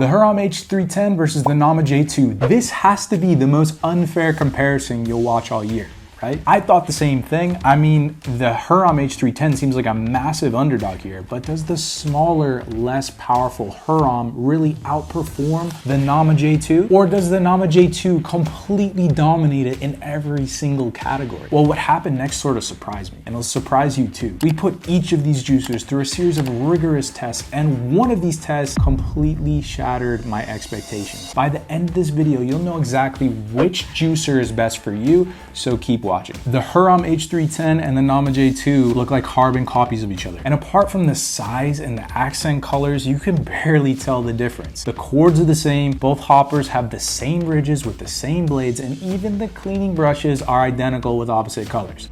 The Hurom H310 versus the Nama J2. This has to be the most unfair comparison you'll watch all year. Right? I thought the same thing. I mean, the Hurom H310 seems like a massive underdog here, but does the smaller, less powerful Hurom really outperform the Nama J2? Or does the Nama J2 completely dominate it in every single category? Well, what happened next sort of surprised me, and it'll surprise you too. We put each of these juicers through a series of rigorous tests, and one of these tests completely shattered my expectations. By the end of this video, you'll know exactly which juicer is best for you, so keep watching. The Hurom H310 and the Nama J2 look like carbon copies of each other. And apart from the size and the accent colors, you can barely tell the difference. The cords are the same, both hoppers have the same ridges with the same blades, and even the cleaning brushes are identical with opposite colors.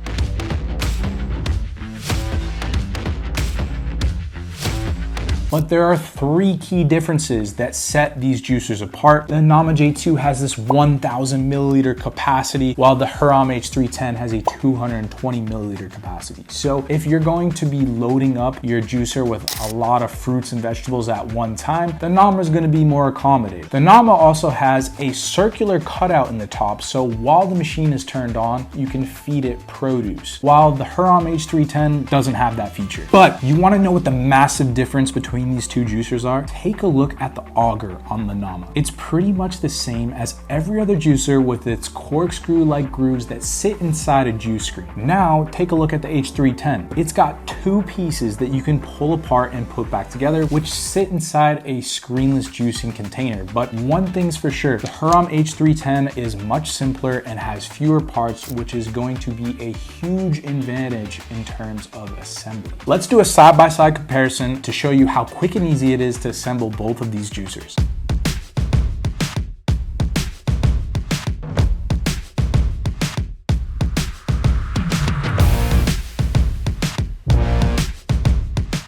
But there are three key differences that set these juicers apart. The Nama J2 has this 1,000 milliliter capacity, while the Hurom H310 has a 220 milliliter capacity. So if you're going to be loading up your juicer with a lot of fruits and vegetables at one time, the Nama is going to be more accommodating. The Nama also has a circular cutout in the top, so while the machine is turned on, you can feed it produce, while the Hurom H310 doesn't have that feature. But you want to know what the massive difference between these two juicers are? Take a look at the auger on the Nama. It's pretty much the same as every other juicer with its corkscrew-like grooves that sit inside a juice screen. Now, take a look at the H310. It's got two pieces that you can pull apart and put back together, which sit inside a screenless juicing container. But one thing's for sure, the Hurom H310 is much simpler and has fewer parts, which is going to be a huge advantage in terms of assembly. Let's do a side-by-side comparison to show you how quick and easy it is to assemble both of these juicers.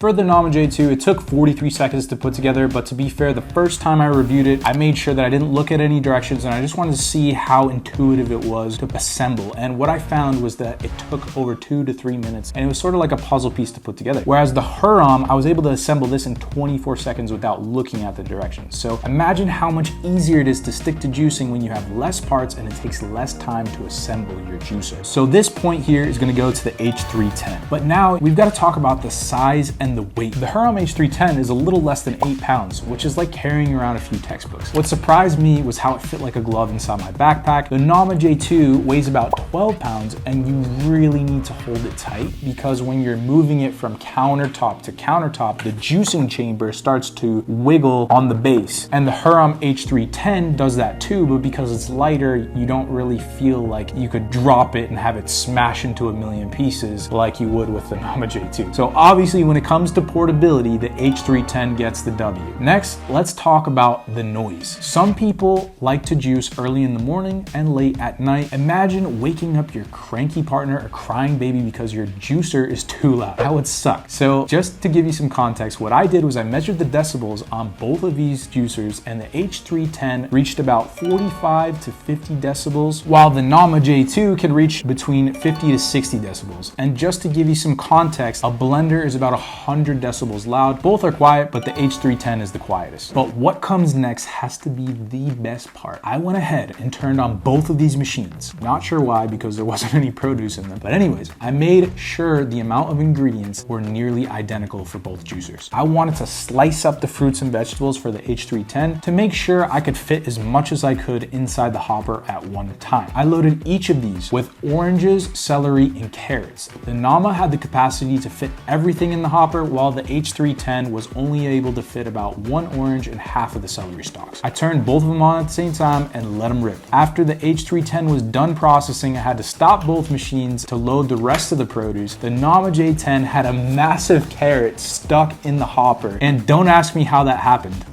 For the Nama J2, it took 43 seconds to put together, but to be fair, the first time I reviewed it, I made sure that I didn't look at any directions and I just wanted to see how intuitive it was to assemble. And what I found was that it took over 2 to 3 minutes, and it was sort of like a puzzle piece to put together. Whereas the Hurom, I was able to assemble this in 24 seconds without looking at the directions. So imagine how much easier it is to stick to juicing when you have less parts and it takes less time to assemble your juicer. So this point here is gonna go to the H310. But now we've got to talk about the size and the weight. The Hurom H310 is a little less than 8 pounds, which is like carrying around a few textbooks. What surprised me was how it fit like a glove inside my backpack. The Nama J2 weighs about 12 pounds, and you really need to hold it tight because when you're moving it from countertop to countertop, the juicing chamber starts to wiggle on the base. And the Hurom H310 does that too, but because it's lighter, you don't really feel like you could drop it and have it smash into a million pieces like you would with the Nama J2. So obviously when it comes to portability, the H310 gets the W. Next, let's talk about the noise. Some people like to juice early in the morning and late at night. Imagine waking up your cranky partner or crying baby because your juicer is too loud. That would suck. So just to give you some context, what I did was I measured the decibels on both of these juicers, and the H310 reached about 45 to 50 decibels, while the Nama J2 can reach between 50 to 60 decibels. And just to give you some context, a blender is about 100 decibels loud. Both are quiet, but the H310 is the quietest. But what comes next has to be the best part. I went ahead and turned on both of these machines. Not sure why, because there wasn't any produce in them. But anyways, I made sure the amount of ingredients were nearly identical for both juicers. I wanted to slice up the fruits and vegetables for the H310 to make sure I could fit as much as I could inside the hopper at one time. I loaded each of these with oranges, celery, and carrots. The Nama had the capacity to fit everything in the hopper, while the H310 was only able to fit about 1 orange and half of the celery stalks. I turned both of them on at the same time and let them rip. After the H310 was done processing, I had to stop both machines to load the rest of the produce. The Nama J10 had a massive carrot stuck in the hopper, and don't ask me how that happened.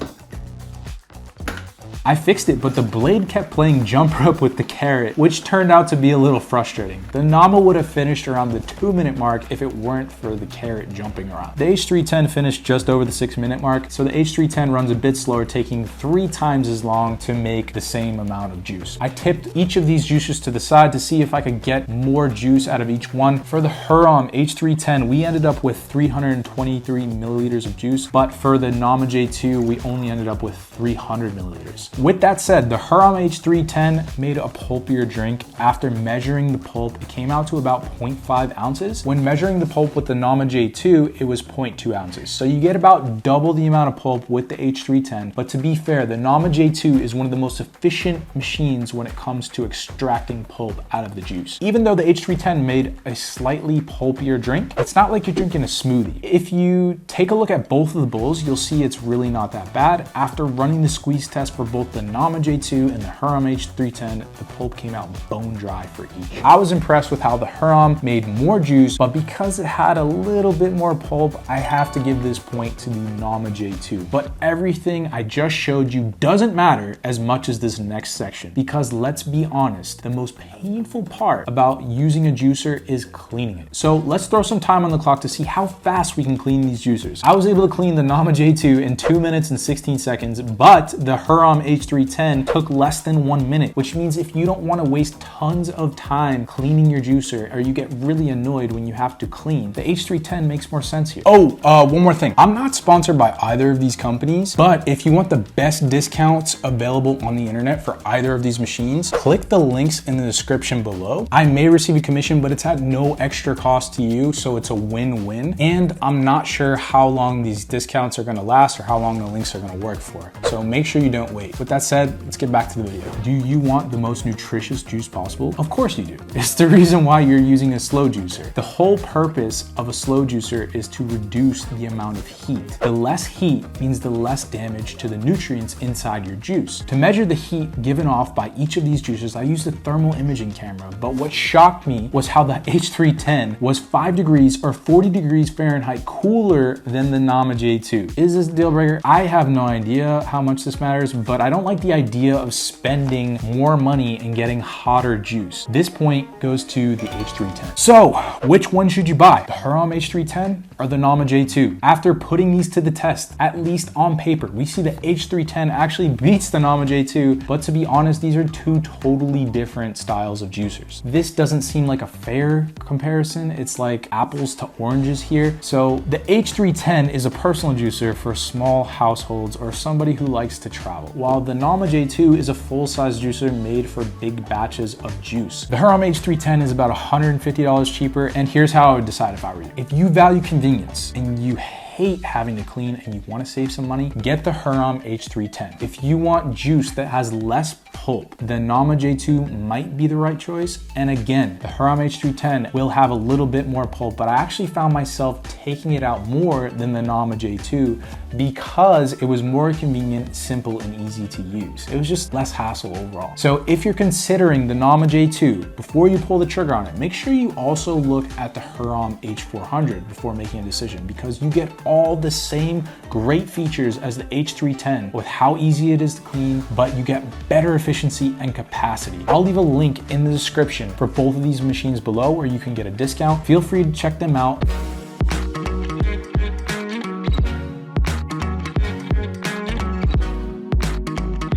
I fixed it, but the blade kept playing jump rope with the carrot, which turned out to be a little frustrating. The Nama would have finished around the 2-minute mark if it weren't for the carrot jumping around. The H310 finished just over the 6-minute mark, so the H310 runs a bit slower, taking 3 times as long to make the same amount of juice. I tipped each of these juicers to the side to see if I could get more juice out of each one. For the Hurom H310, we ended up with 323 milliliters of juice, but for the Nama J2, we only ended up with 300 milliliters. With that said, the Hurom H310 made a pulpier drink. After measuring the pulp, it came out to about 0.5 ounces. When measuring the pulp with the Nama J2, it was 0.2 ounces. So you get about double the amount of pulp with the H310, but to be fair, the Nama J2 is one of the most efficient machines when it comes to extracting pulp out of the juice. Even though the H310 made a slightly pulpier drink, it's not like you're drinking a smoothie. If you take a look at both of the bowls, you'll see it's really not that bad. After running the squeeze test for both the Nama J2 and the Hurom H310, the pulp came out bone dry for each. I was impressed with how the Hurom made more juice, but because it had a little bit more pulp, I have to give this point to the Nama J2. But everything I just showed you doesn't matter as much as this next section, because let's be honest, the most painful part about using a juicer is cleaning it. So let's throw some time on the clock to see how fast we can clean these juicers. I was able to clean the Nama J2 in 2 minutes and 16 seconds, but the Hurom H310 took less than 1 minute, which means if you don't want to waste tons of time cleaning your juicer, or you get really annoyed when you have to clean, the H310 makes more sense here. Oh, one more thing. I'm not sponsored by either of these companies, but if you want the best discounts available on the internet for either of these machines, click the links in the description below. I may receive a commission, but it's at no extra cost to you, so it's a win-win. And I'm not sure how long these discounts are gonna last or how long the links are gonna work for. So make sure you don't wait. With that said, let's get back to the video. Do you want the most nutritious juice possible? Of course you do. It's the reason why you're using a slow juicer. The whole purpose of a slow juicer is to reduce the amount of heat. The less heat means the less damage to the nutrients inside your juice. To measure the heat given off by each of these juicers, I used a thermal imaging camera, but what shocked me was how the H310 was 5 degrees or 40 degrees Fahrenheit cooler than the Nama J2. Is this a deal breaker? I have no idea how much this matters, but I don't like the idea of spending more money and getting hotter juice. This point goes to the H310. So, which one should you buy? The Hurom H310 or the Nama J2? After putting these to the test, at least on paper, we see the H310 actually beats the Nama J2, but to be honest, these are two totally different styles of juicers. This doesn't seem like a fair comparison. It's like apples to oranges here. So the H310 is a personal juicer for small households or somebody who likes to travel, while the Nama J2 is a full-size juicer made for big batches of juice. The Hurom H310 is about $150 cheaper, and here's how I would decide if I were you. If you value convenience and you hate having to clean and you want to save some money, get the Hurom H310. If you want juice that has less pulp, the Nama J2 might be the right choice. And again, the Hurom H310 will have a little bit more pulp, but I actually found myself taking it out more than the Nama J2 because it was more convenient, simple, and easy to use. It was just less hassle overall. So if you're considering the Nama J2, before you pull the trigger on it, make sure you also look at the Hurom H400 before making a decision, because you get all the same great features as the H310 with how easy it is to clean, but you get better efficiency and capacity. I'll leave a link in the description for both of these machines below where you can get a discount. Feel free to check them out.